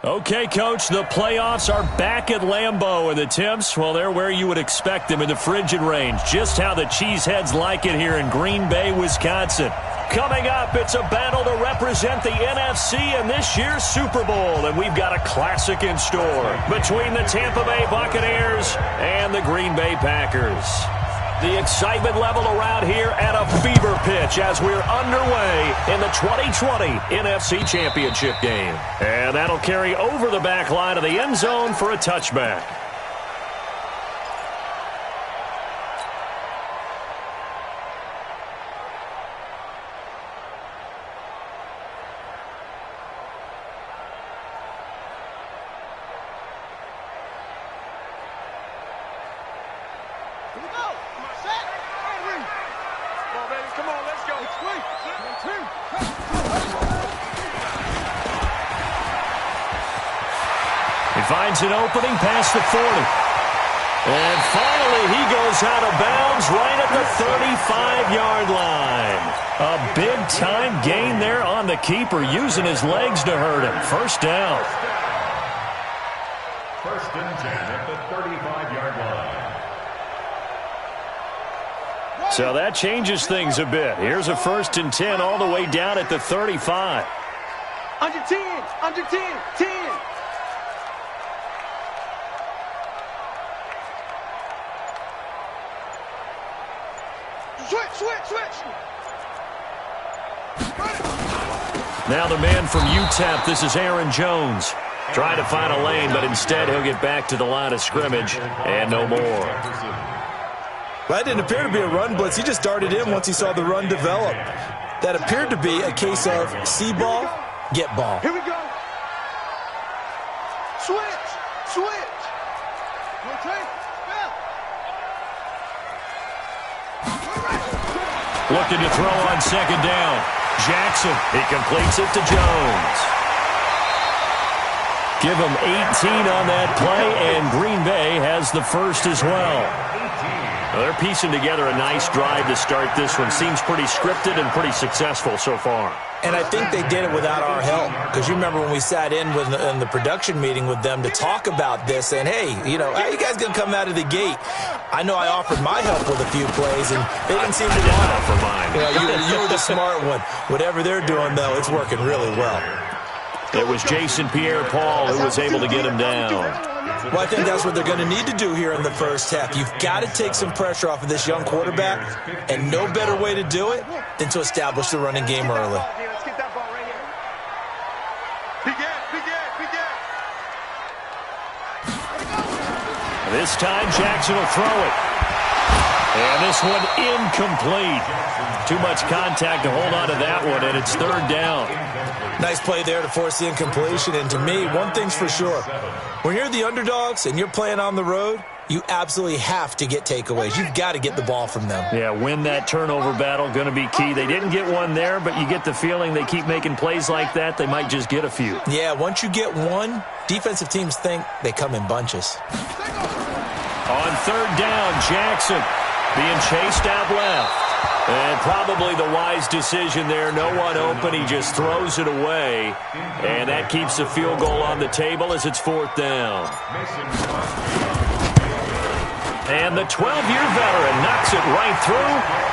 Okay, Coach, the playoffs are back at Lambeau, and the temps, well, they're where you would expect them in the frigid range. Just how the Cheeseheads like it here in Green Bay, Wisconsin. Coming up, it's a battle to represent the NFC in this year's Super Bowl, and we've got a classic in store between the Tampa Bay Buccaneers and the Green Bay Packers. The excitement level around here at a fever pitch as we're underway in the 2020 NFC Championship game. And that'll carry over the back line of the end zone for a touchback. Finds an opening past the 40. And finally, he goes out of bounds right at the 35-yard line. A big-time gain there on the keeper, using his legs to hurt him. First down. First and 10 at the 35-yard line. So that changes things a bit. Here's a first and 10 all the way down at the 35. Under 10, under 10, 10. Switch. Now the man from UTEP, this is Aaron Jones. Trying to find a lane, but instead he'll get back to the line of scrimmage and no more. That didn't appear to be a run blitz. He just darted in once he saw the run develop. That appeared to be a case of see ball, get ball. Here we go. Switch. Rotate. Looking to throw on second down. Jackson, he completes it to Jones. Give him 18 on that play, and Green Bay has the first as well. They're piecing together a nice drive to start this one. Seems pretty scripted and pretty successful so far. And I think they did it without our help. Because you remember when we sat in the production meeting with them to talk about this, and hey, how you guys going to come out of the gate? I know I offered my help with a few plays, and they didn't seem to want it. For mine. You were the smart one. Whatever they're doing, though, it's working really well. It was Jason Pierre-Paul who was able to get him down. Well, I think that's what they're going to need to do here in the first half. You've got to take some pressure off of this young quarterback, and no better way to do it than to establish the running game early. Let's get that ball right here. This time, Jackson will throw it. And this one incomplete. Too much contact to hold on to that one, and it's third down. Nice play there to force the incompletion. And to me, one thing's for sure. When you're the underdogs and you're playing on the road, you absolutely have to get takeaways. You've got to get the ball from them. Yeah, win that turnover battle, going to be key. They didn't get one there, but you get the feeling they keep making plays like that, they might just get a few. Yeah, once you get one, defensive teams think they come in bunches. On third down, Jackson being chased out left. And probably the wise decision there. No one open. He just throws it away. And that keeps the field goal on the table as it's fourth down. And the 12-year veteran knocks it right through.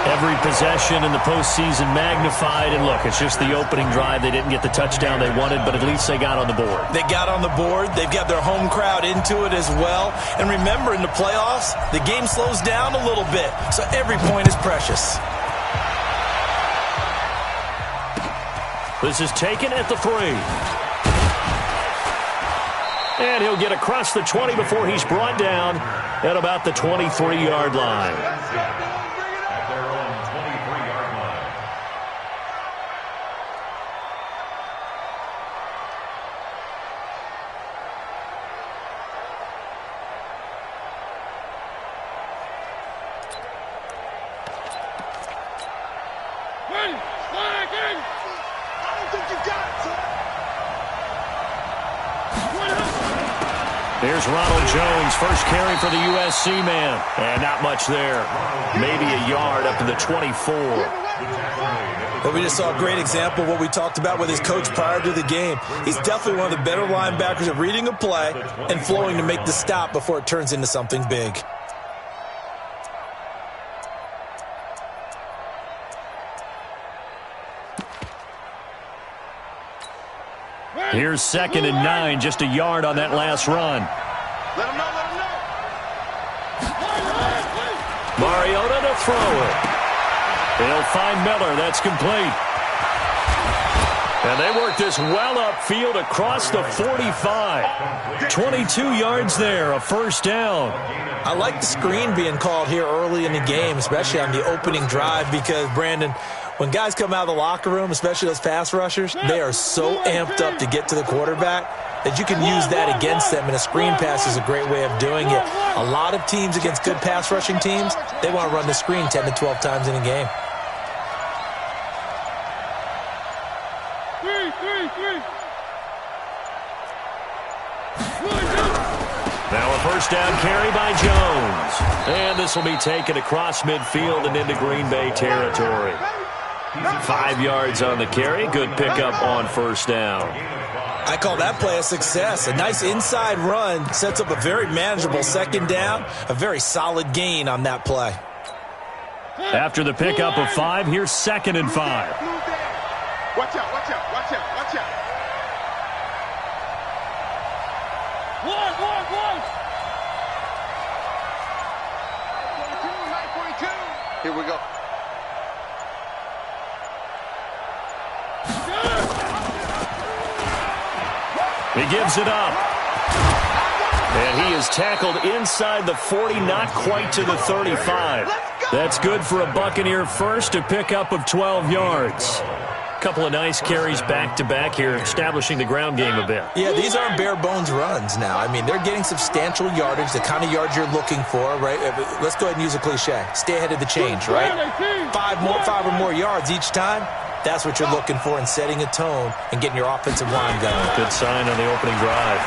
Every possession in the postseason magnified. And look, it's just the opening drive. They didn't get the touchdown they wanted, but at least they got on the board. They got on the board. They've got their home crowd into it as well. And remember, in the playoffs, the game slows down a little bit, so every point is precious. This is taken at the 3. And he'll get across the 20 before he's brought down at about the 23-yard line. Here's Ronald Jones, first carry for the USC man. And not much there. Maybe a yard up to the 24. Well, we just saw a great example of what we talked about with his coach prior to the game. He's definitely one of the better linebackers at reading a play and flowing to make the stop before it turns into something big. Here's 2nd and 9, just a yard on that last run. Let him know, let him know. Mariota to throw it. They'll find Miller. That's complete. And they work this well upfield across the 45. 22 yards there, a first down. I like the screen being called here early in the game, especially on the opening drive, because, Brandon, when guys come out of the locker room, especially those pass rushers, they are so amped up to get to the quarterback that you can use that against them, and a screen pass is a great way of doing it. A lot of teams against good pass rushing teams, they want to run the screen 10 to 12 times in a game. Now a first down carry by Jones. And this will be taken across midfield and into Green Bay territory. 5 yards on the carry. Good pickup on first down. I call that play a success. A nice inside run sets up a very manageable second down. A very solid gain on that play. After the pickup of 5, here's 2nd and 5. Watch out, watch out, watch out, watch out. One. Here we go. He gives it up. And he is tackled inside the 40, not quite to the 35. That's good for a Buccaneer first, a pickup of 12 yards. Couple of nice carries back-to-back here, establishing the ground game a bit. Yeah, these aren't bare-bones runs now. I mean, they're getting substantial yardage, the kind of yards you're looking for, right? Let's go ahead and use a cliche. Stay ahead of the change, right? 5 or more yards each time. That's what you're looking for in setting a tone and getting your offensive line going. Good sign on the opening drive.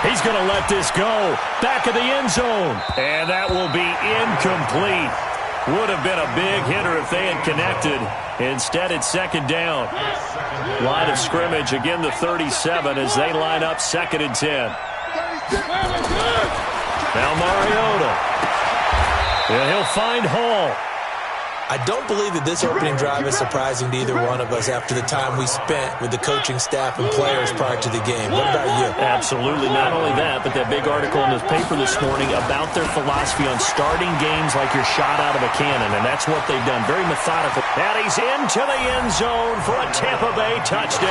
He's going to let this go. Back of the end zone. And that will be incomplete. Would have been a big hitter if they had connected. Instead, it's second down. Line of scrimmage, again the 37 as they line up 2nd and 10. Now Mariota. And he'll find Hall. I don't believe that this opening drive is surprising to either one of us after the time we spent with the coaching staff and players prior to the game. What about you? Absolutely. Not only that, but that big article in the paper this morning about their philosophy on starting games like you're shot out of a cannon, and that's what they've done. Very methodical. And he's into the end zone for a Tampa Bay touchdown.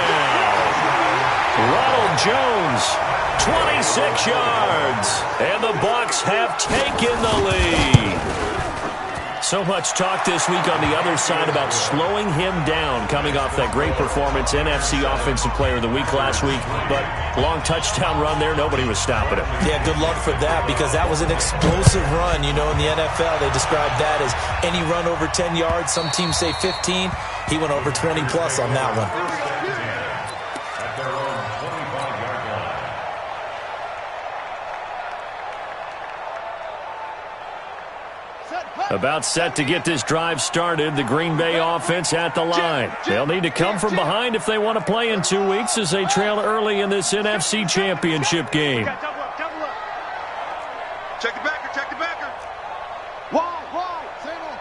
Ronald Jones, 26 yards, and the Bucs have taken the lead. So much talk this week on the other side about slowing him down, coming off that great performance, NFC Offensive Player of the Week last week. But long touchdown run there, nobody was stopping him. Yeah, good luck for that, because that was an explosive run. You know, in the NFL, they described that as any run over 10 yards. Some teams say 15. He went over 20-plus on that one. About set to get this drive started. The Green Bay offense at the line. They'll need to come from behind if they want to play in 2 weeks as they trail early in this NFC Championship game. Check the backer, check the backer. Wide, single.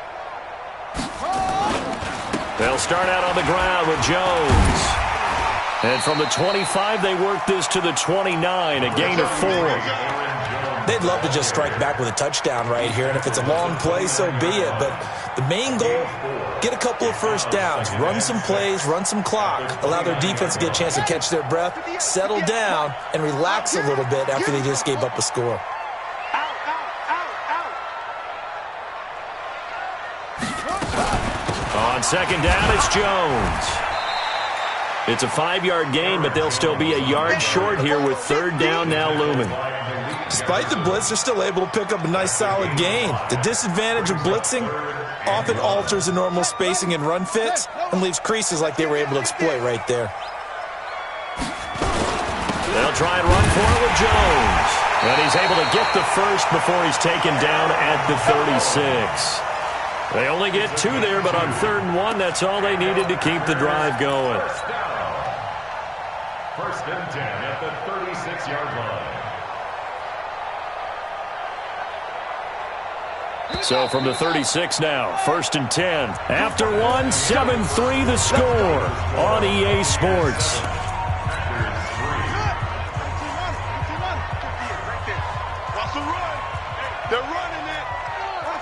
They'll start out on the ground with Jones. And from the 25, they work this to the 29, a gain of 4. They'd love to just strike back with a touchdown right here, and if it's a long play, so be it. But the main goal, get a couple of first downs, run some plays, run some clock, allow their defense to get a chance to catch their breath, settle down, and relax a little bit after they just gave up a score. On second down, it's Jones. It's a 5-yard gain, but they'll still be a yard short here with third down now looming. Despite the blitz, they're still able to pick up a nice solid gain. The disadvantage of blitzing often alters the normal spacing and run fits and leaves creases like they were able to exploit right there. They'll try and run for it with Jones. And he's able to get the first before he's taken down at the 36. They only get 2 there, but on 3rd and 1, that's all they needed to keep the drive going. First and 10 at the 36-yard line. So from the 36 now, 1st and 10. After 1, 7-3 the score on EA Sports. They're running it.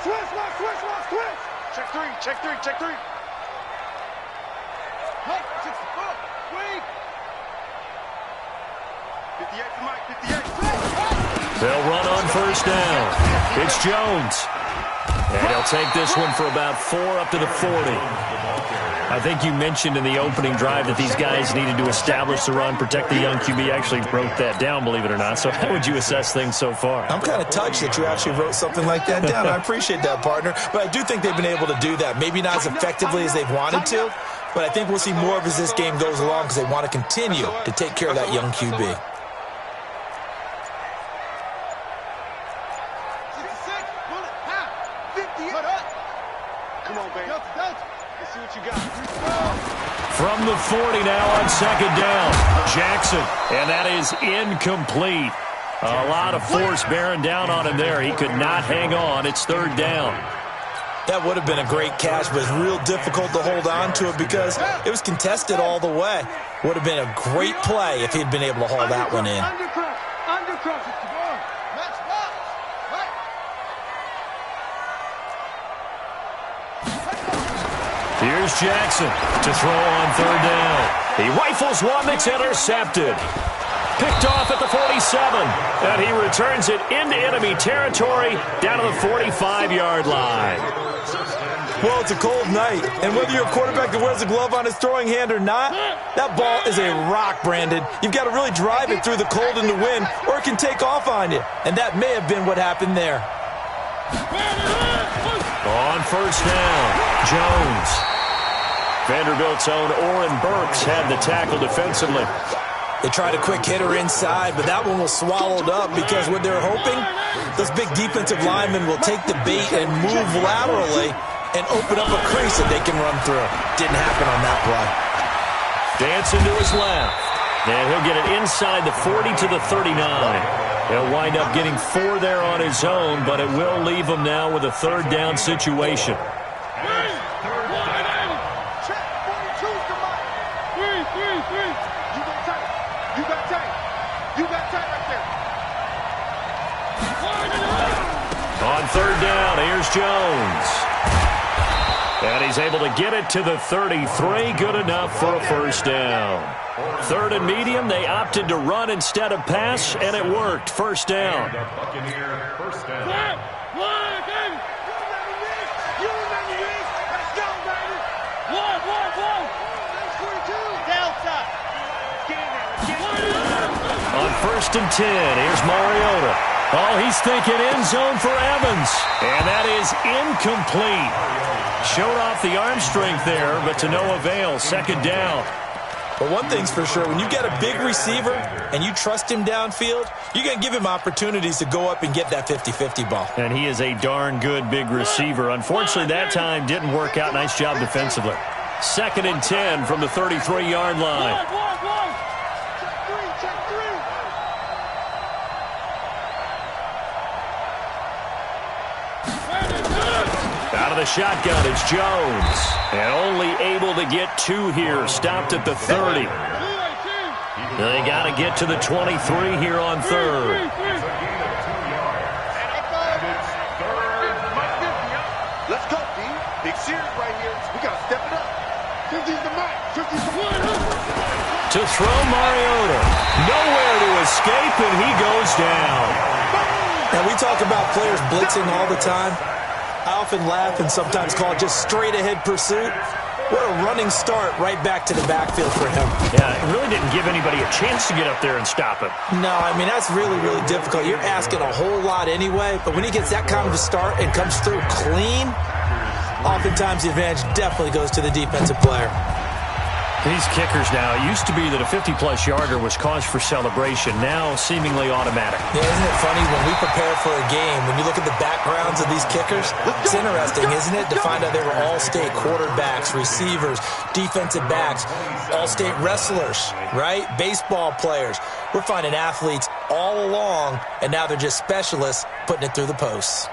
Switch. Check three. Hey, 64. Wait. 58 to Mike, 58. They'll run on 1st down. It's Jones. And he'll take this one for about 4 up to the 40. I think you mentioned in the opening drive that these guys needed to establish the run, protect the young QB. Actually wrote that down, believe it or not. So how would you assess things so far? I'm kind of touched that you actually wrote something like that down. I appreciate that, partner. But I do think they've been able to do that. Maybe not as effectively as they've wanted to, but I think we'll see more of as this game goes along because they want to continue to take care of that young QB. Come on, baby. Let's see what you got. From the 40 now on 2nd down, Jackson. And that is incomplete. A lot of force bearing down on him there. He could not hang on. It's 3rd down. That would have been a great catch, but it's real difficult to hold on to it because it was contested all the way. Would have been a great play if he'd been able to haul that one in. Undercross. Here's Jackson to throw on 3rd down. He rifles one that's intercepted. Picked off at the 47. And he returns it into enemy territory down to the 45-yard line. Well, it's a cold night, and whether you're a quarterback that wears a glove on his throwing hand or not, that ball is a rock, Brandon. You've got to really drive it through the cold and the wind, or it can take off on you. And that may have been what happened there. On 1st down, Jones. Vanderbilt's own Oren Burks had the tackle defensively. They tried a quick hitter inside, but that one was swallowed up because what they're hoping, those big defensive linemen will take the bait and move laterally and open up a crease that they can run through. Didn't happen on that play. Dancing to his left. And he'll get it inside the 40 to the 39. He'll wind up getting 4 there on his own, but it will leave him now with a 3rd down situation. On 3rd down, here's Jones. And he's able to get it to the 33. Good enough for a 1st down. 3rd and medium, they opted to run instead of pass, and it worked. 1st down. On 1st and 10, here's Mariota. Oh, he's thinking end zone for Evans. And that is incomplete. Showed off the arm strength there, but to no avail. 2nd down. But one thing's for sure, when you get a big receiver and you trust him downfield, you're going to give him opportunities to go up and get that 50-50 ball. And he is a darn good big receiver. Unfortunately, that time didn't work out. Nice job defensively. 2nd and 10 from the 33-yard line. Out of the shotgun, it's Jones. And only able to get 2 here. Stopped at the 30. They got to get to the 23 here on 3rd. Let's go, D. Big series right here. We got to step it up. 50's the mark. 50's the mark. To throw Mariota. Nowhere to escape, and he goes down. And we talk about players blitzing all the time. I often laugh and sometimes call it just straight-ahead pursuit. What a running start right back to the backfield for him. Yeah, it really didn't give anybody a chance to get up there and stop him. No, I mean, that's really, really difficult. You're asking a whole lot anyway, but when he gets that kind of a start and comes through clean, oftentimes the advantage definitely goes to the defensive player. These kickers now, it used to be that a 50-plus yarder was cause for celebration. Now, seemingly automatic. Yeah, isn't it funny when we prepare for a game, when you look at the backgrounds of these kickers, it's interesting, isn't it, to find out they were all-state quarterbacks, receivers, defensive backs, all-state wrestlers, right? Baseball players. We're finding athletes all along, and now they're just specialists putting it through the posts.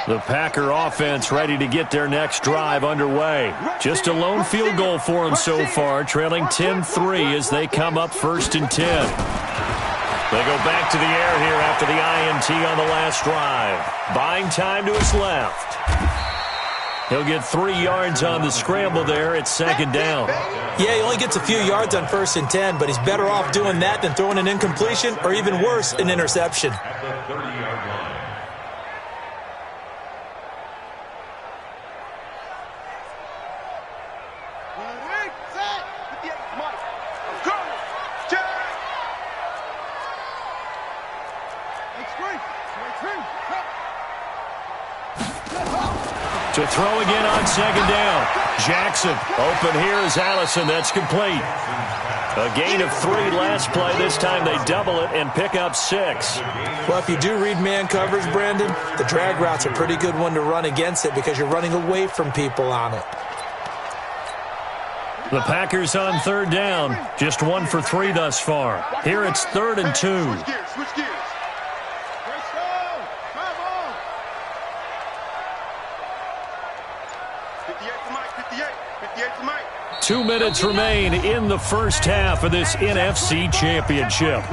The Packer offense ready to get their next drive underway. Just a lone field goal for them so far, trailing 10-3 as they come up 1st and 10. They go back to the air here after the INT on the last drive. Buying time to his left. He'll get 3 yards on the scramble there at 2nd down. Yeah, he only gets a few yards on 1st and 10, but he's better off doing that than throwing an incompletion or even worse, an interception. At the 30-yard line. To throw again on 2nd down. Jackson open here is Allison. That's complete. A gain of 3 last play. This time they double it and pick up 6. Well, if you do read man coverage, Brandon, the drag route's a pretty good one to run against it because you're running away from people on it. The Packers on 3rd down. Just 1 for 3 thus far. Here it's 3rd and 2. Switch gears. 2 minutes remain in the first half of this NFC Championship.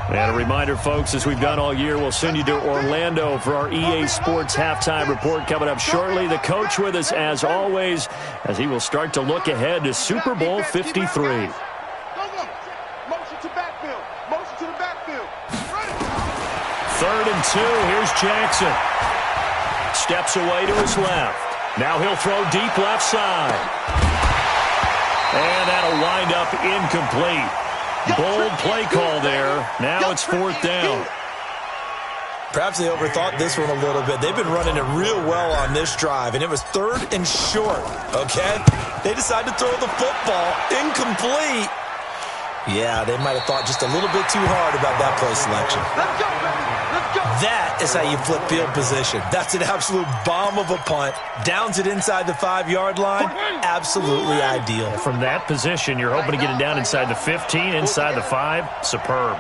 And a reminder, folks, as we've done all year, we'll send you to Orlando for our EA Sports halftime report coming up shortly. The coach with us, as always, as he will start to look ahead to Super Bowl 53. Motion to backfield. Motion to the backfield. 3rd and 2. Here's Jackson. Steps away to his left. Now he'll throw deep left side. And that'll wind up incomplete. Bold play call there. Now it's 4th down. Perhaps they overthought this one a little bit. They've been running it real well on this drive, and it was 3rd and short, okay? They decided to throw the football incomplete. Yeah, they might have thought just a little bit too hard about that play selection. Let's go, baby. Let's go. That is how you flip field position. That's an absolute bomb of a punt. Downs it inside the 5-yard line. Absolutely ideal. From that position, you're hoping to get it down inside the 15, inside the 5. Superb.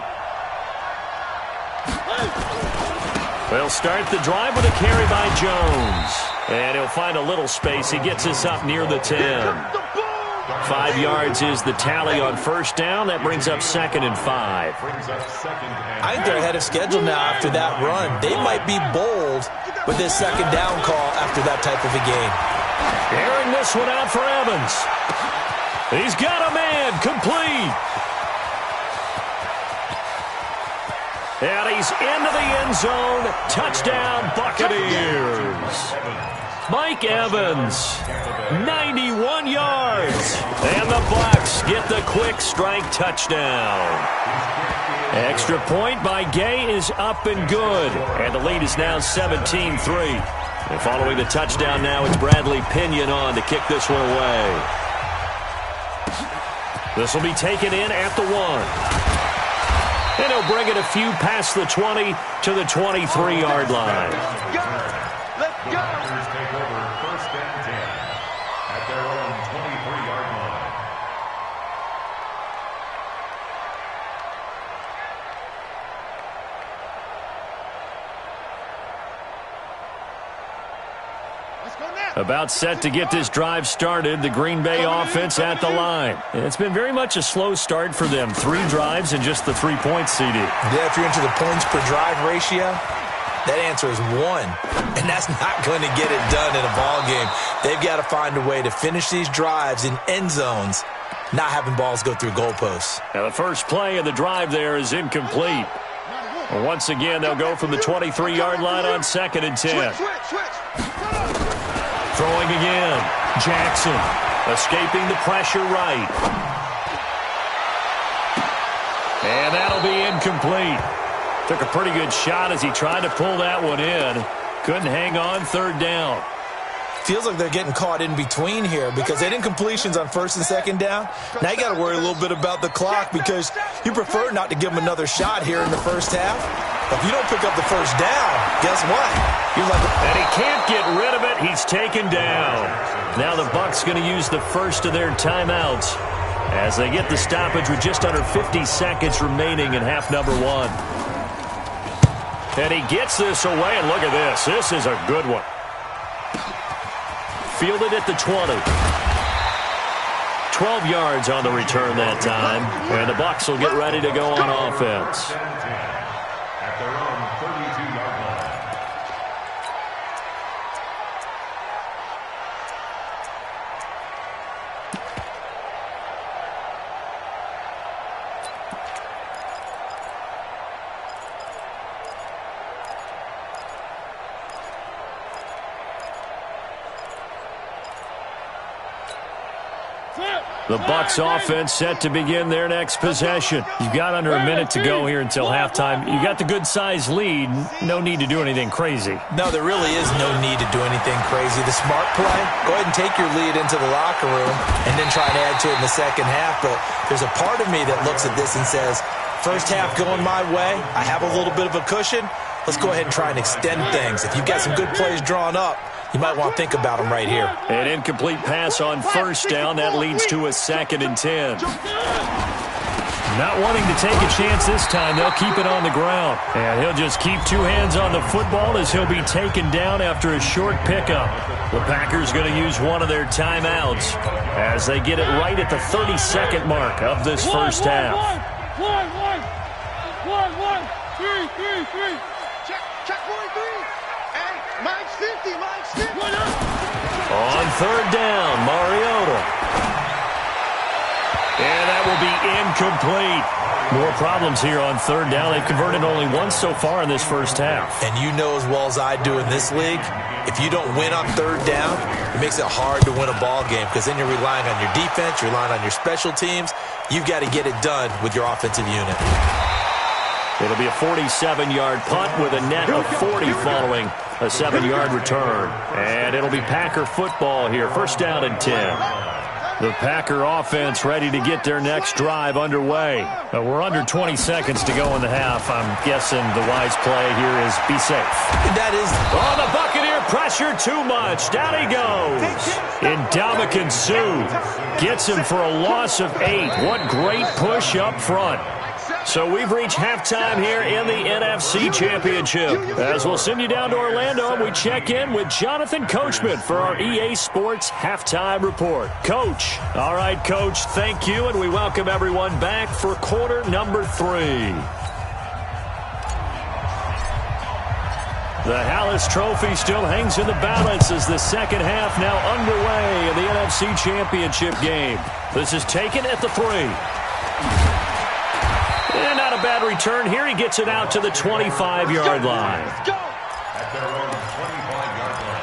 They'll start the drive with a carry by Jones. And he'll find a little space. He gets us up near the 10. 5 yards is the tally on 1st down. That brings up 2nd and 5. I think they're ahead of schedule now after that run. They might be bold with this 2nd down call after that type of a game. Airing this one out for Evans. He's got a man. Complete. And he's into the end zone. Touchdown, Buccaneers. Mike Evans, 91 yards. And the Bucs get the quick strike touchdown. Extra point by Gay is up and good. And the lead is now 17-3. And following the touchdown now, it's Bradley Pinion on to kick this one away. This will be taken in at the 1. And he'll bring it a few past the 20 to the 23-yard line. Let's go. Packers take over 1st and 10 at their own 23-yard line. Let's go now. About set to get this drive started, the Green Bay offense at the line. It's been very much a slow start for them. 3 drives and just the 3 points, CD. Yeah, if you're into the points per drive ratio, that answer is 1. And that's not going to get it done in a ball game. They've got to find a way to finish these drives in end zones, not having balls go through goalposts. Now the first play of the drive there is incomplete. Once again, they'll go from the 23-yard line on 2nd and 10. Switch. Throwing again. Jackson escaping the pressure right. And that'll be incomplete. Took a pretty good shot as he tried to pull that one in. Couldn't hang on, third down. Feels like they're getting caught in between here because they didn't incompletions on first and second down. Now you got to worry a little bit about the clock because you prefer not to give them another shot here in the first half. But if you don't pick up the first down, guess what? You're like, and he can't get rid of it. He's taken down. Now the Bucs going to use the first of their timeouts as they get the stoppage with just under 50 seconds remaining in half number one. And he gets this away, and look at this. This is a good one. Fielded at the 20. 12 yards on the return that time. And the Bucs will get ready to go on offense. At their own 32-yard line. The Bucs offense set to begin their next possession. You've got under a minute to go here until halftime. You got the good-sized lead. No need to do anything crazy. No, there really is no need to do anything crazy. The smart play, go ahead and take your lead into the locker room and then try and add to it in the second half. But there's a part of me that looks at this and says, first half going my way, I have a little bit of a cushion. Let's go ahead and try and extend things. If you've got some good plays drawn up, you might want to think about them right here. An incomplete pass on first down. That leads to a 2nd and 10. Not wanting to take a chance this time. They'll keep it on the ground. And he'll just keep two hands on the football as he'll be taken down after a short pickup. The Packers going to use one of their timeouts as they get it right at the 30-second mark of this first half. Check 43. Hey, mine's 50. Mine's 50. On third down, Mariota. And that will be incomplete. More problems here on third down. They've converted only once so far in this first half. And you know as well as I do in this league, if you don't win on third down, it makes it hard to win a ball game because then you're relying on your defense, you're relying on your special teams. You've got to get it done with your offensive unit. It'll be a 47-yard punt with a net of 40 following a 7-yard return. And it'll be Packer football here. First down and 10. The Packer offense ready to get their next drive underway. We're under 20 seconds to go in the half. I'm guessing the wise play here is be safe. That is. Oh, the Buccaneer pressure too much. Down he goes. Ndamukong Suh gets him for a loss of 8. What great push up front. So we've reached halftime here in the NFC Championship. As we'll send you down to Orlando, and we check in with Jonathan Coachman for our EA Sports Halftime Report. Coach. All right, Coach, thank you, and we welcome everyone back for quarter number 3. The Hallis Trophy still hangs in the balance as the second half now underway in the NFC Championship game. This is taken at the 3. And not a bad return here. He gets it out to the 25-yard line. At their own 25-yard line.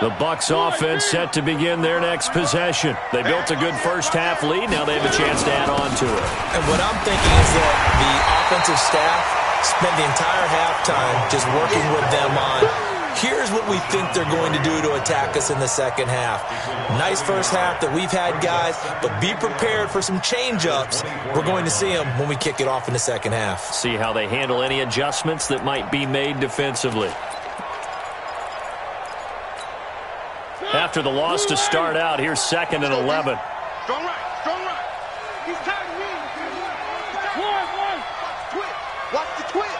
The Bucs offense set to begin their next possession. They built a good first half lead. Now they have a chance to add on to it. And what I'm thinking is that the offensive staff spent the entire halftime just working with them on, here's what we think they're going to do to attack us in the second half. Nice first half that we've had, guys, but be prepared for some change-ups. We're going to see them when we kick it off in the second half. See how they handle any adjustments that might be made defensively. After the loss to start out, here's 2nd and 11. Strong right, strong right. He's tagging me. Watch the twist.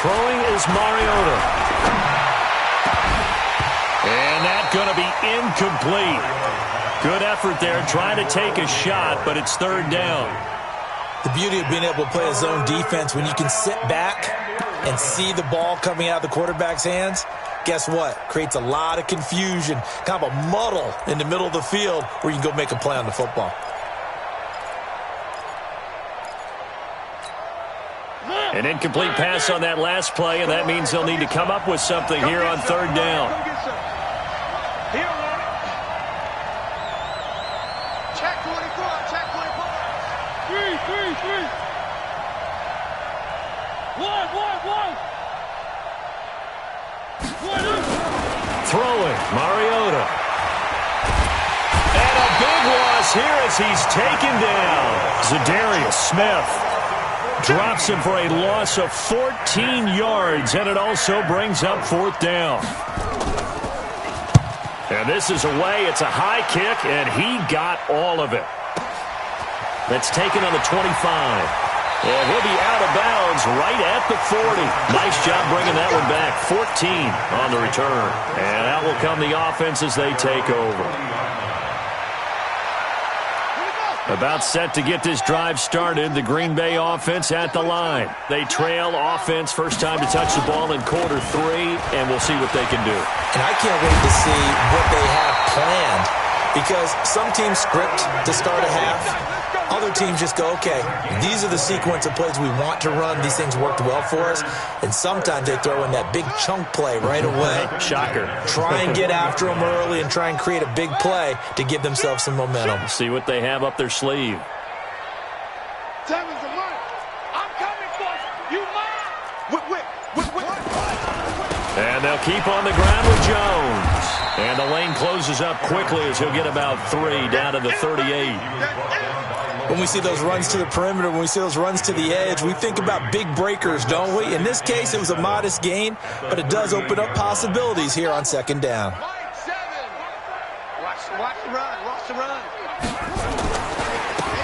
Throwing is Mariota. And that's going to be incomplete. Good effort there, trying to take a shot, but it's third down. The beauty of being able to play a zone defense when you can sit back and see the ball coming out of the quarterback's hands, guess what? Creates a lot of confusion, kind of a muddle in the middle of the field where you can go make a play on the football. An incomplete pass on that last play, and that means they'll need to come up with something here on third down. Check 24, check 24. Three. One. Throwing, Mariota. And a big loss here as he's taken down. Za'Darius Smith drops him for a loss of 14 yards, and it also brings up fourth down. And this is away. It's a high kick, and he got all of it. That's taken on the 25. And he'll be out of bounds right at the 40. Nice job bringing that one back. 14 on the return. And out will come the offense as they take over. About set to get this drive started. The Green Bay offense at the line. They trail offense. First time to touch the ball in quarter 3. And we'll see what they can do. And I can't wait to see what they have planned. Because some teams script to start a half. Other teams just go, okay, these are the sequence of plays we want to run. These things worked well for us. And sometimes they throw in that big chunk play right away. Shocker. Try and get after them early and try and create a big play to give themselves some momentum. See what they have up their sleeve. Seven's the money. I'm coming for you. You mine. And they'll keep on the ground with Jones. And the lane closes up quickly as he'll get about 3 down to the 38. When we see those runs to the perimeter, when we see those runs to the edge, we think about big breakers, don't we? In this case, it was a modest gain, but it does open up possibilities here on second down. Watch the run.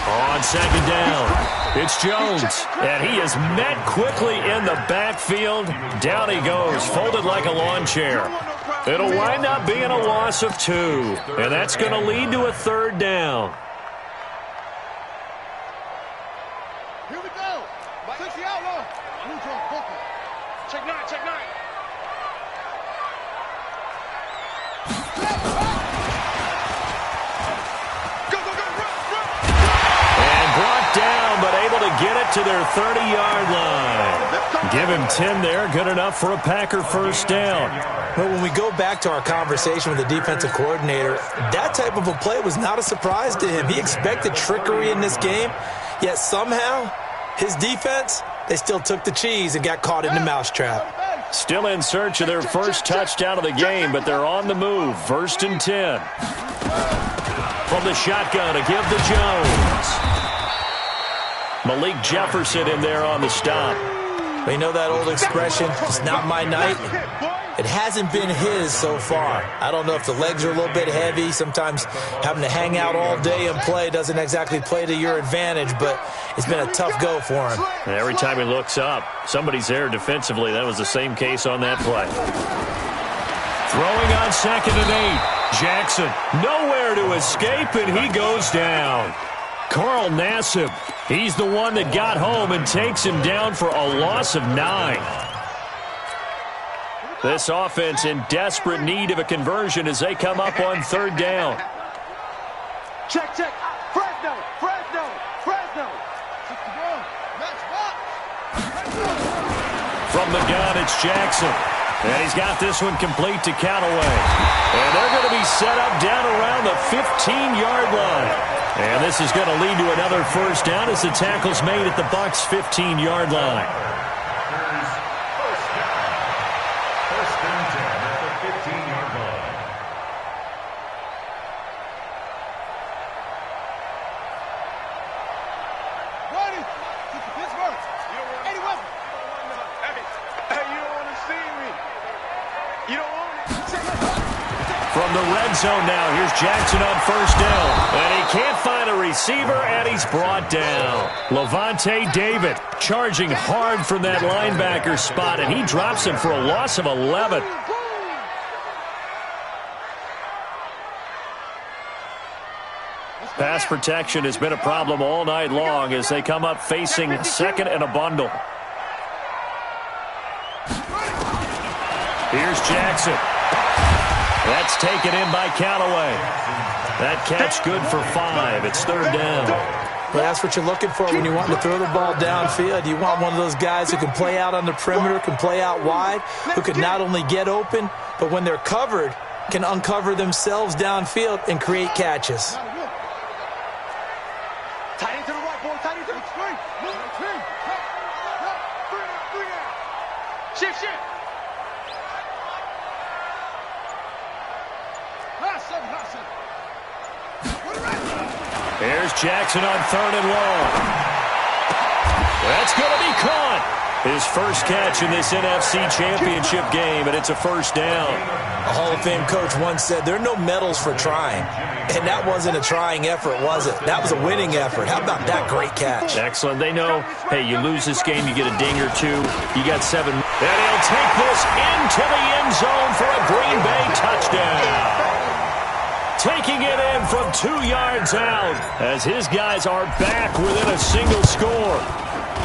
On second down, it's Jones. And he is met quickly in the backfield. Down he goes, folded like a lawn chair. It'll wind up being a loss of 2. And that's going to lead to a third down. Here we go. 60 outlaw. Check 9. Go, run. And brought down, but able to get it to their 30-yard line. Give him 10 there, good enough for a Packer first down. But when we go back to our conversation with the defensive coordinator, that type of a play was not a surprise to him. He expected trickery in this game, yet somehow his defense, they still took the cheese and got caught in the mousetrap. Still in search of their first touchdown of the game, but they're on the move. First and 10. From the shotgun to give to Jones. Malik Jefferson in there on the stop. You know that old expression, it's not my night? It hasn't been his so far. I don't know if the legs are a little bit heavy. Sometimes having to hang out all day and play doesn't exactly play to your advantage, but it's been a tough go for him. And every time he looks up, somebody's there defensively. That was the same case on that play. Throwing on second and 8. Jackson nowhere to escape, and he goes down. Carl Nassib, he's the one that got home and takes him down for a loss of 9. This offense in desperate need of a conversion as they come up on third down. Check. Fresno. From the gun, it's Jackson. And he's got this one complete to Callaway. And they're going to be set up down around the 15-yard line. And this is going to lead to another first down as the tackle's made at the Bucs' 15-yard line. First and 10 at the 15-yard line. Ready? Pittsburgh. Eddie West. Hey, you don't want to see me. You don't want it. From the red zone now, here's Jackson on first down. And he can't find a receiver, and he's brought down. Levante David charging hard from that linebacker spot, and he drops him for a loss of 11. Pass protection has been a problem all night long as they come up facing second and a bundle. Here's Jackson. That's taken in by Callaway. That catch good for 5. It's third down. Well, that's what you're looking for when you want to throw the ball downfield. You want one of those guys who can play out on the perimeter, can play out wide, who can not only get open, but when they're covered, can uncover themselves downfield and create catches. Tight into the right, boy. Tight into the screen. Shift. Here's Jackson on 3rd and long. That's going to be caught. His first catch in this NFC Championship game, and it's a first down. A Hall of Fame coach once said, there are no medals for trying. And that wasn't a trying effort, was it? That was a winning effort. How about that great catch? Excellent. They know, hey, you lose this game, you get a ding or two. You got 7. And he'll take this into the end zone for a Green Bay touchdown. Taking it in from 2 yards out as his guys are back within a single score.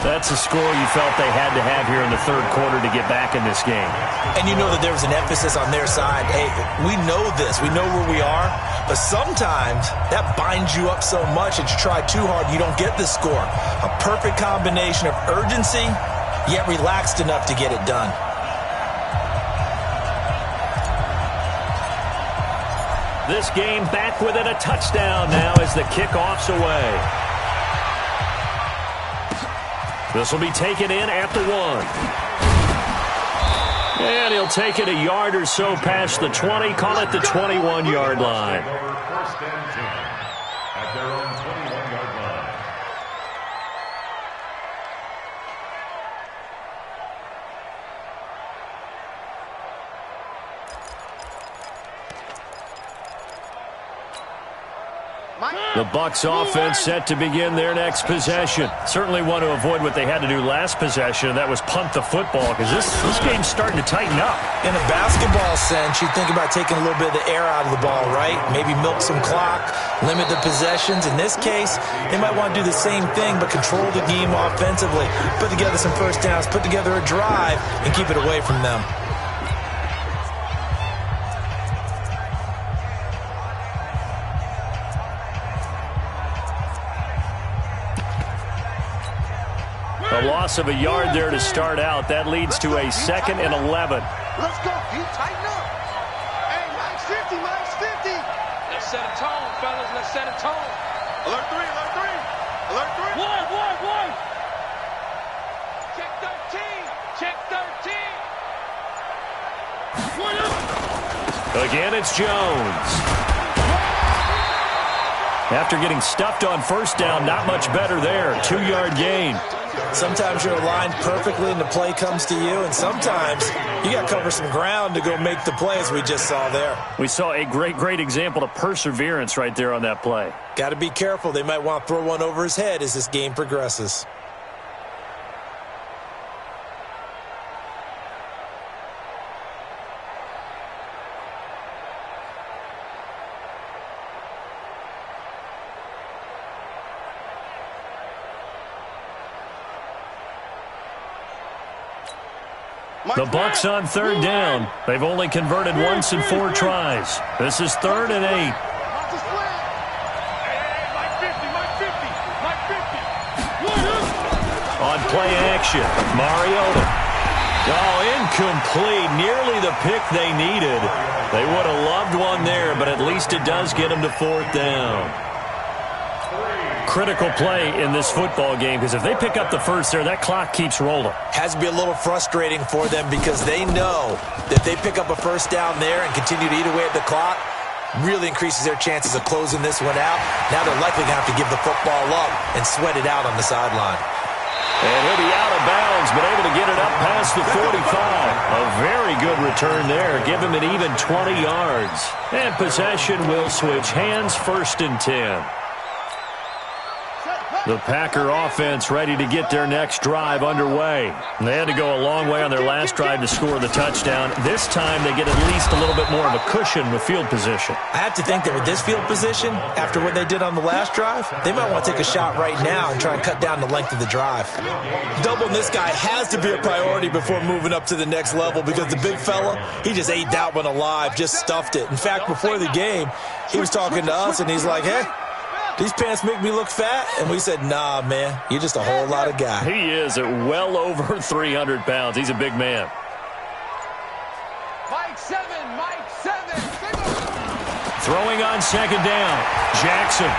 That's a score you felt they had to have here in the 3rd quarter to get back in this game. And you know that there was an emphasis on their side. Hey, we know this. We know where we are. But sometimes that binds you up so much that you try too hard, you don't get the score. A perfect combination of urgency, yet relaxed enough to get it done. This game back within a touchdown now as the kickoff's away. This will be taken in at the 1. And he'll take it a yard or so past the 20, call it the 21-yard line. First and 10 at their own 21-yard line. The Bucs offense set to begin their next possession. Certainly want to avoid what they had to do last possession, and that was punt the football, because this game's starting to tighten up. In a basketball sense, you think about taking a little bit of the air out of the ball, right? Maybe milk some clock, limit the possessions. In this case, they might want to do the same thing, but control the game offensively. Put together some first downs, put together a drive, and keep it away from them. A loss of a yard there to start out. That leads to a 2nd and 11. Let's go. You tighten up. Hey, Mike's 50. Let's set a tone, fellas. Let's set a tone. Alert 3. Alert 3. One. Check 13. Again, it's Jones. After getting stuffed on first down, not much better there. 2-yard gain. Sometimes you're aligned perfectly and the play comes to you, and sometimes you got to cover some ground to go make the play, as we just saw there. We saw a great example of perseverance right there on that play. Got to be careful. They might want to throw one over his head as this game progresses. The Bucs on 3rd down. They've only converted once in 4 tries. This is 3rd and 8. Hey, Mike 50. On play action, Mariota. Oh, incomplete. Nearly the pick they needed. They would have loved one there, but at least it does get them to 4th down. Critical play in this football game, because if they pick up the first there, that clock keeps rolling. Has to be a little frustrating for them because they know that if they pick up a first down there and continue to eat away at the clock, really increases their chances of closing this one out. Now they're likely going to have to give the football up and sweat it out on the sideline. And he'll be out of bounds, but able to get it up past the 45. A very good return there. Give him an even 20 yards. And possession will switch hands, 1st and 10. The Packer offense ready to get their next drive underway. They had to go a long way on their last drive to score the touchdown. This time they get at least a little bit more of a cushion with field position. I have to think that with this field position, after what they did on the last drive, they might want to take a shot right now and try and cut down the length of the drive. Doubling this guy has to be a priority before moving up to the next level because the big fella, he just ate that one alive, just stuffed it. In fact, before the game, he was talking to us and he's like, hey, these pants make me look fat? And we said, nah, man, you're just a whole lot of guy. He is at well over 300 pounds. He's a big man. Mike 7. Throwing on second down. Jackson.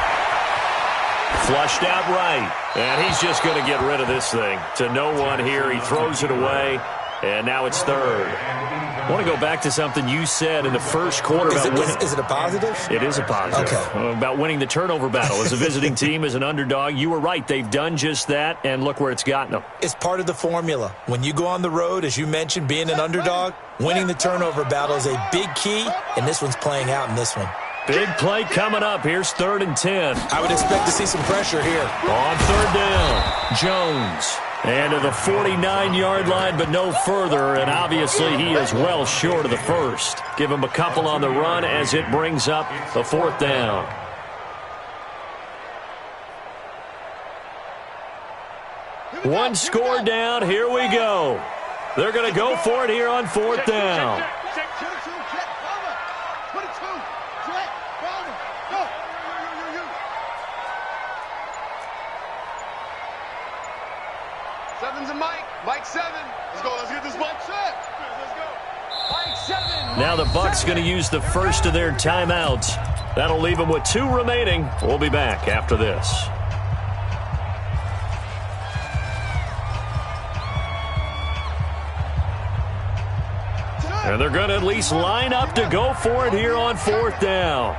Flushed out right. And he's just going to get rid of this thing. To no one here. He throws it away. And now it's third. I want to go back to something you said in the first quarter. Is it a positive? It is a positive. Okay. About winning the turnover battle. As a visiting team, as an underdog, you were right. They've done just that, and look where it's gotten them. It's part of the formula. When you go on the road, as you mentioned, being an underdog, winning the turnover battle is a big key, and this one's playing out in this one. Big play coming up. Here's 3rd and 10. I would expect to see some pressure here. On 3rd down, Jones. And to the 49-yard line, but no further. And obviously he is well short of the first. Give him a couple on the run as it brings up the 4th down. One score down. Here we go. They're going to go for it here on 4th down. Mike 7. Let's go. Let's get this Mike 7. Let's go. Mike 7. Now the Bucs going to use the first of their timeouts. That'll leave them with 2 remaining. We'll be back after this. And they're going to at least line up to go for it here on 4th down.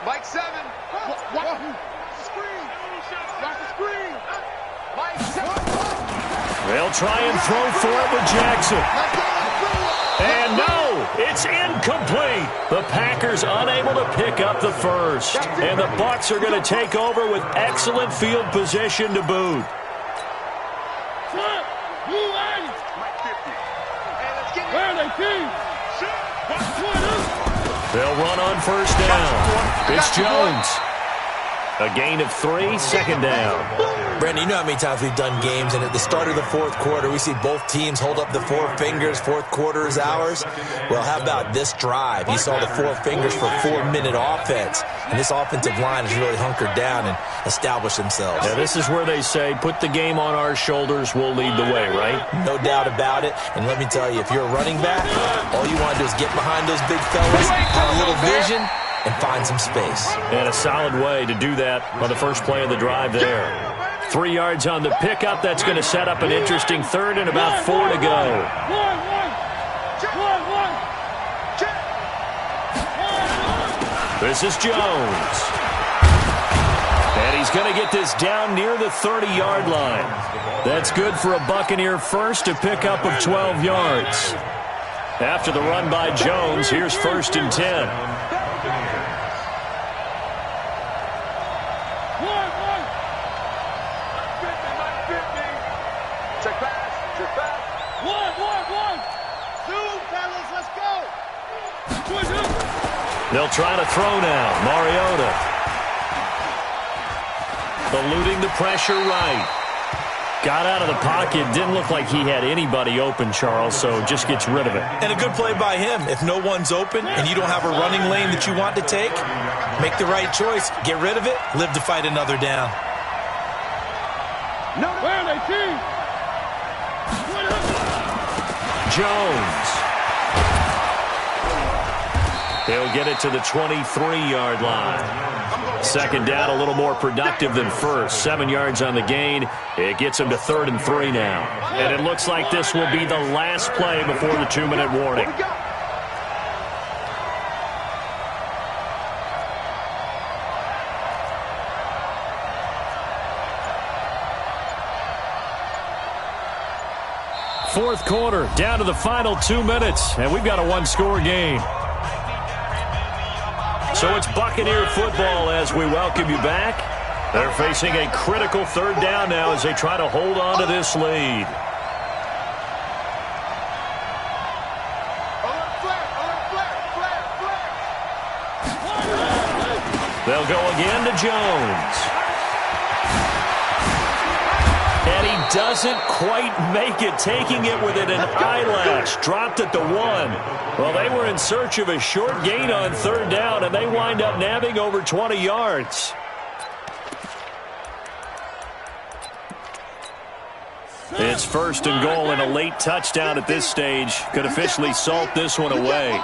Mike 7. Watch the screen. Watch the screen. Mike 7. They'll try and throw for it with Jackson. And no, it's incomplete. The Packers unable to pick up the first. And the Bucs are going to take over with excellent field position to boot. They'll run on 1st down. It's Jones. A gain of 3, 2nd down. Brandon, you know how many times we've done games, and at the start of the 4th quarter, we see both teams hold up the 4 fingers, 4th quarter is ours. Well, how about this drive? You saw the 4 fingers for 4-minute offense, and this offensive line has really hunkered down and established themselves. Yeah, this is where they say, put the game on our shoulders, we'll lead the way, right? No doubt about it, and let me tell you, if you're a running back, all you want to do is get behind those big fellas, have a little vision, and find some space. And a solid way to do that on the first play of the drive there. 3 yards on the pickup. That's going to set up an interesting 3rd and about 4 to go. This is Jones. And he's going to get this down near the 30-yard line. That's good for a Buccaneer first, to pick up of 12 yards. After the run by Jones, here's 1st and 10. They'll try to throw now. Mariota. Eluding the pressure right. Got out of the pocket. Didn't look like he had anybody open, Charles, so just gets rid of it. And a good play by him. If no one's open and you don't have a running lane that you want to take, make the right choice. Get rid of it. Live to fight another down. Jones. He'll get it to the 23-yard line. 2nd down, a little more productive than first. 7 yards on the gain. It gets him to 3rd and 3 now. And it looks like this will be the last play before the 2-minute warning. Fourth quarter, down to the final 2 minutes, and we've got a 1-score game. So it's Buccaneer football as we welcome you back. They're facing a critical third down now as they try to hold on to this lead. They'll go again to Jones. And he doesn't quite make it, taking it within an eyelash. Dropped at the 1. Well, they were in search of a short gain on third down, and they wind up nabbing over 20 yards. It's first and goal, and a late touchdown at this stage could officially salt this one away.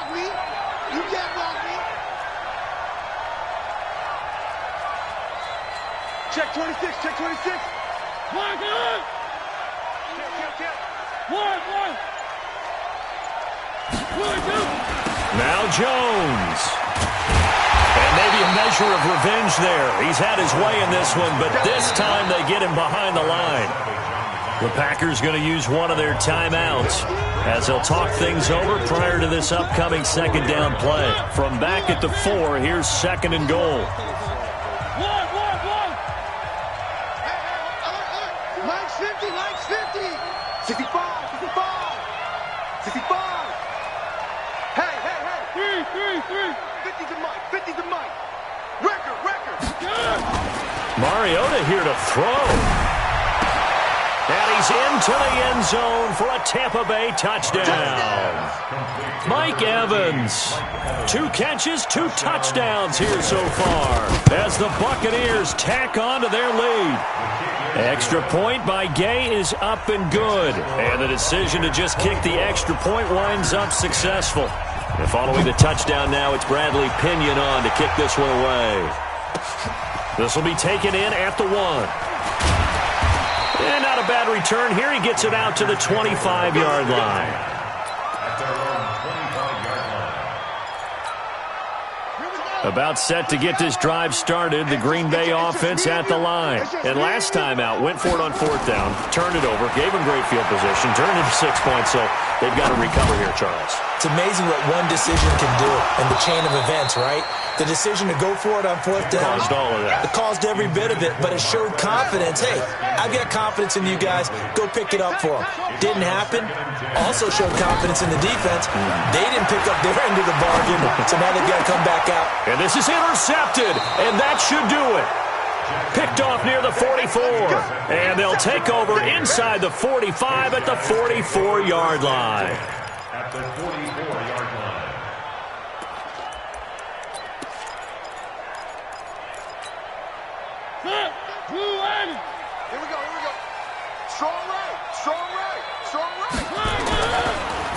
Check 26, check 26. One, good. One. Now Jones. And maybe a measure of revenge there. He's had his way in this one, but this time they get him behind the line. The Packers going to use one of their timeouts as they'll talk things over prior to this upcoming second down play. From back at the 4, here's second and goal. Line's 50, line's 50. 65. Hey. 3. 50's a mic, 50's a mic. Record. Mariota here to throw. And he's into the end zone for a Tampa Bay touchdown. Mike Evans, 2 catches, 2 touchdowns here so far as the Buccaneers tack on to their lead. Extra point by Gay is up and good. And the decision to just kick the extra point winds up successful. And following the touchdown now, it's Bradley Pinion on to kick this one away. This will be taken in at the 1. And not a bad return here. He gets it out to the 25-yard line. About set to get this drive started. The Green Bay offense at the line. And last time out, went for it on 4th down, turned it over, gave them great field position, turned it to 6 points, so they've got to recover here, Charles. It's amazing what one decision can do in the chain of events, right? The decision to go for it on 4th down. Caused all of that. It caused every bit of it, but it showed confidence. Hey, I've got confidence in you guys. Go pick it up for them. Didn't happen. Also showed confidence in the defense. They didn't pick up their end of the bargain, so now they've got to come back out. And this is intercepted, and that should do it. Picked off near the 44. And they'll take over inside the 45 at the 44-yard line. At the 44-yard line. Here we go. Strong right.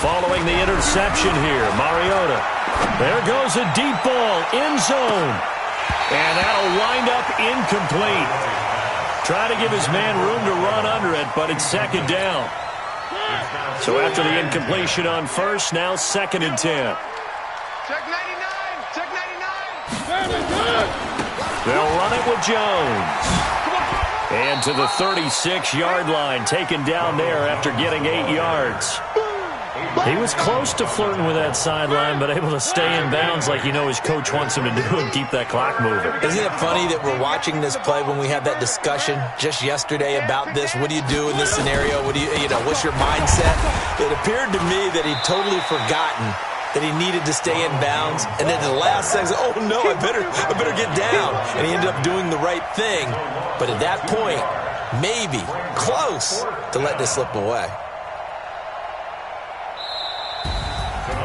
Following the interception here, Mariota. There goes a deep ball, end zone. And that'll wind up incomplete. Trying to give his man room to run under it, but it's second down. So after the incompletion on first, now 2nd and 10. Check 99. They'll run it with Jones. And to the 36-yard line, taken down there after getting 8 yards. He was close to flirting with that sideline, but able to stay in bounds like you know his coach wants him to do and keep that clock moving. Isn't it funny that we're watching this play when we had that discussion just yesterday about this? What do you do in this scenario? What's your mindset? It appeared to me that he'd totally forgotten that he needed to stay in bounds, and then the last second, oh no, I better get down. And he ended up doing the right thing. But at that point, maybe close to let this slip away.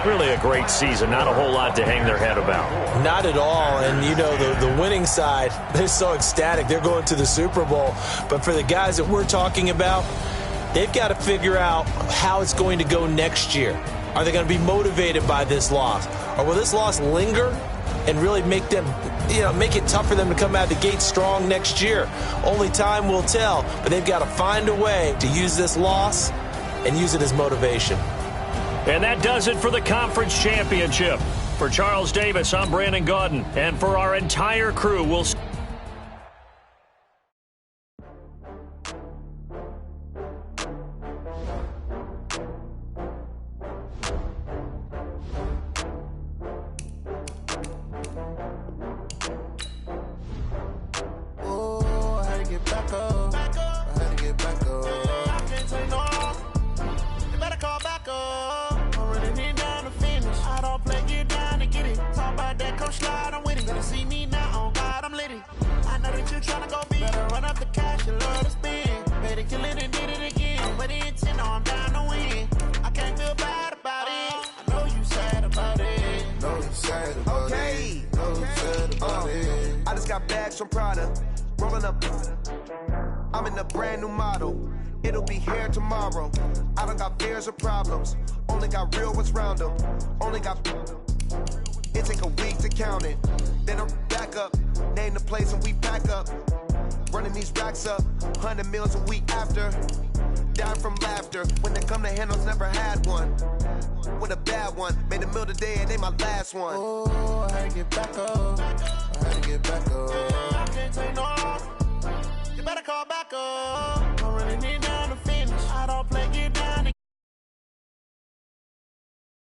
Really a great season. Not a whole lot to hang their head about. Not at all. And, the winning side, they're so ecstatic. They're going to the Super Bowl. But for the guys that we're talking about, they've got to figure out how it's going to go next year. Are they going to be motivated by this loss? Or will this loss linger and really make them, make it tough for them to come out of the gate strong next year? Only time will tell. But they've got to find a way to use this loss and use it as motivation. And that does it for the conference championship. For Charles Davis, I'm Brandon Gaudin. And for our entire crew, we'll... know I'm down to win. I can't feel bad about it. I know you sad about it. Know you sad about it. Know you sad about it. I just got bags from Prada, rolling up. I'm in a brand new model. It'll be here tomorrow. I don't got fears or problems. Only got real ones round them. Only got. It take a week to count it. Then I'm back up. Name the place and we pack up. Running these racks up. 100 meals a week after. Dying from laughter. When they come to handles, never had one. With a bad one. Made a meal today and they my last one. Oh, I had to get back up. I had to get back up. I can't take no. You better call back up. I really need